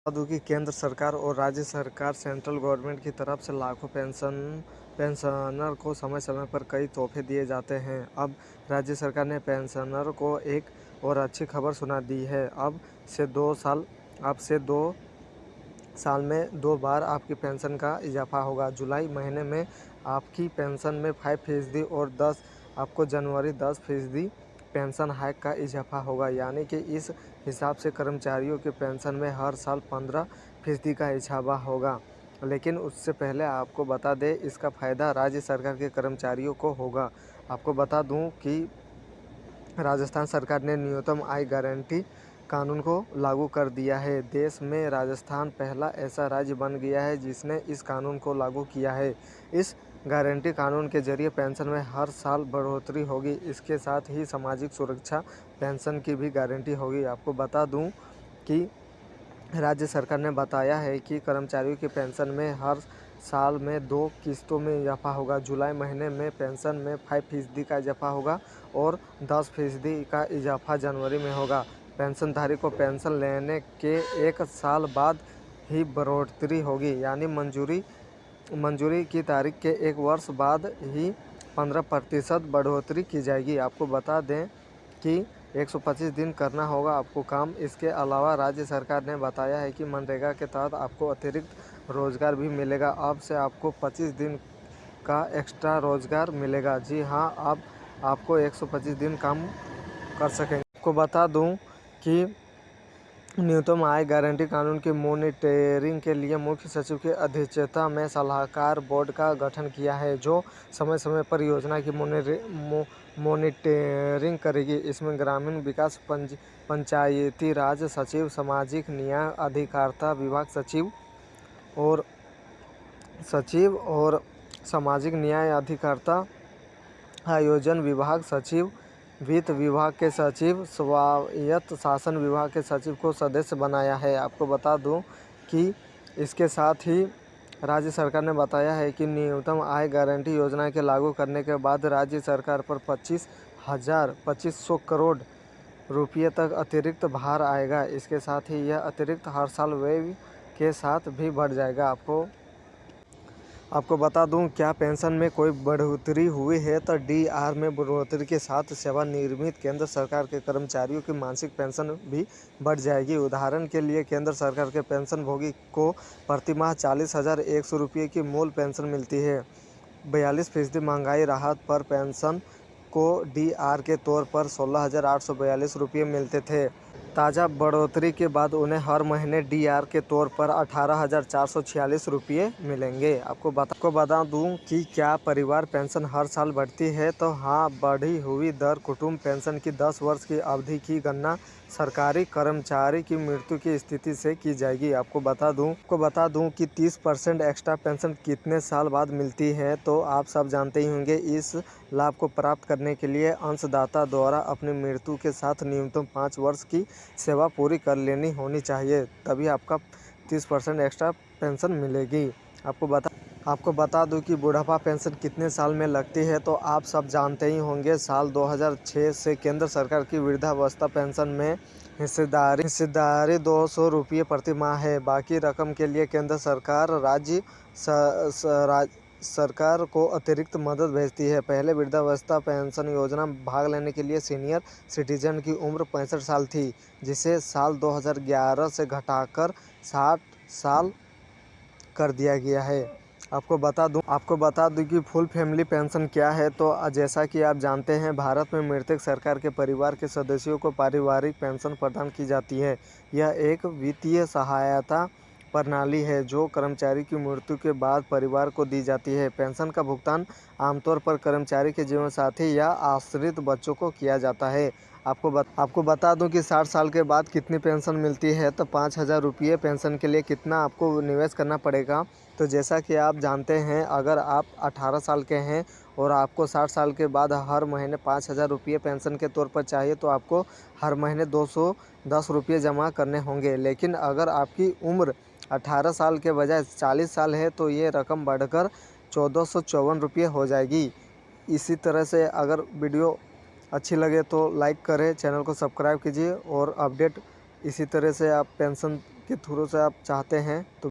बता दूं कि केंद्र सरकार और राज्य सरकार सेंट्रल गवर्नमेंट की तरफ से लाखों पेंशनर को समय समय पर कई तोहफे दिए जाते हैं। अब राज्य सरकार ने पेंशनर को एक और अच्छी खबर सुना दी है। अब से 2 साल में 2 बार आपकी पेंशन का इजाफा होगा। जुलाई महीने में आपकी पेंशन में 5% और आपको जनवरी 10% पेंशन हाइक का इजाफा होगा। यानी कि इस हिसाब से कर्मचारियों की पेंशन में हर साल 15% का इजाफा होगा। लेकिन उससे पहले आपको बता दें, इसका फ़ायदा राज्य सरकार के कर्मचारियों को होगा। आपको बता दूं कि राजस्थान सरकार ने न्यूनतम आय गारंटी कानून को लागू कर दिया है। देश में राजस्थान पहला ऐसा राज्य बन गया है जिसने इस कानून को लागू किया है। इस गारंटी कानून के जरिए पेंशन में हर साल बढ़ोतरी होगी। इसके साथ ही सामाजिक सुरक्षा पेंशन की भी गारंटी होगी। आपको बता दूं कि राज्य सरकार ने बताया है कि कर्मचारियों की पेंशन में हर साल में 2 किस्तों में इजाफा होगा। जुलाई महीने में पेंशन में 5% का इजाफा होगा और 10% का इजाफा जनवरी में होगा। पेंशनधारी को पेंशन लेने के 1 साल बाद ही बढ़ोतरी होगी, यानी मंजूरी की तारीख के 1 वर्ष बाद ही 15% बढ़ोतरी की जाएगी। आपको बता दें कि 125 दिन करना होगा आपको काम। इसके अलावा राज्य सरकार ने बताया है कि मनरेगा के तहत आपको अतिरिक्त रोजगार भी मिलेगा। अब से आपको 25 दिन का एक्स्ट्रा रोजगार मिलेगा। जी हाँ, अब आपको 125 दिन काम कर सकेंगे। आपको बता दूं कि न्यूनतम आय गारंटी कानून की मॉनिटरिंग के लिए मुख्य सचिव की अध्यक्षता में सलाहकार बोर्ड का गठन किया है, जो समय समय पर योजना की मॉनिटरिंग करेगी। इसमें ग्रामीण विकास, पंचायती राज सचिव, सामाजिक न्याय अधिकारिता विभाग सचिव और सामाजिक न्याय अधिकारिता आयोजन विभाग सचिव, वित्त विभाग के सचिव, स्वायत्त शासन विभाग के सचिव को सदस्य बनाया है। आपको बता दूं कि इसके साथ ही राज्य सरकार ने बताया है कि न्यूनतम आय गारंटी योजना के लागू करने के बाद राज्य सरकार पर 2500 करोड़ रुपये तक अतिरिक्त भार आएगा। इसके साथ ही यह अतिरिक्त हर साल व्यय के साथ भी बढ़ जाएगा। आपको बता दूं, क्या पेंशन में कोई बढ़ोतरी हुई है तो डीआर में बढ़ोतरी के साथ सेवानिवृत्त केंद्र सरकार के कर्मचारियों की मासिक पेंशन भी बढ़ जाएगी। उदाहरण के लिए केंद्र सरकार के पेंशनभोगी को प्रति माह 40,100 रुपये की मूल पेंशन मिलती है। 42% महंगाई राहत पर पेंशन को डीआर के तौर पर 16,842 रुपये मिलते थे। ताज़ा बढ़ोतरी के बाद उन्हें हर महीने डीआर के तौर पर 18,446 रुपये मिलेंगे। आपको बता दूं कि क्या परिवार पेंशन हर साल बढ़ती है, तो हाँ, बढ़ी हुई दर कुटुंब पेंशन की 10 वर्ष की अवधि की गणना सरकारी कर्मचारी की मृत्यु की स्थिति से की जाएगी। आपको बता दूं कि 30% एक्स्ट्रा पेंशन कितने साल बाद मिलती है, तो आप सब जानते ही होंगे। इस लाभ को प्राप्त करने के लिए अंशदाता द्वारा अपनी मृत्यु के साथ न्यूनतम 5 वर्ष की सेवा पूरी कर लेनी होनी चाहिए, तभी आपका 30% एक्स्ट्रा पेंशन मिलेगी। आपको बता दूं कि बुढ़ापा पेंशन कितने साल में लगती है, तो आप सब जानते ही होंगे। साल 2006 से केंद्र सरकार की वृद्धावस्था पेंशन में हिस्सेदारी 200 रुपये प्रति माह है। बाकी रकम के लिए केंद्र सरकार राज्य सरकार को अतिरिक्त मदद भेजती है। पहले वृद्धावस्था पेंशन योजना भाग लेने के लिए सीनियर सिटीजन की उम्र 65 साल थी, जिसे साल 2011 से घटाकर 60 साल कर दिया गया है। आपको बता दूं कि फुल फैमिली पेंशन क्या है। तो जैसा कि आप जानते हैं, भारत में मृतक सरकार के परिवार के सदस्यों को पारिवारिक पेंशन प्रदान की जाती है। यह एक वित्तीय सहायता प्रणाली है जो कर्मचारी की मृत्यु के बाद परिवार को दी जाती है। पेंशन का भुगतान आमतौर पर कर्मचारी के जीवनसाथी या आश्रित बच्चों को किया जाता है। आपको बता दूं कि 60 साल के बाद कितनी पेंशन मिलती है, तो 5,000 रुपये पेंशन के लिए कितना आपको निवेश करना पड़ेगा। तो जैसा कि आप जानते हैं, अगर आप 18 साल के हैं और आपको 60 साल के बाद हर महीने 5,000 रुपये पेंशन के तौर पर चाहिए, तो आपको हर महीने 210 रुपये जमा करने होंगे। लेकिन अगर आपकी उम्र 18 साल के बजाय 40 साल है, तो ये रकम बढ़कर 1,454 रुपये हो जाएगी। इसी तरह से अगर वीडियो अच्छी लगे तो लाइक करें, चैनल को सब्सक्राइब कीजिए और अपडेट इसी तरह से आप पेंशन के थ्रू से आप चाहते हैं तो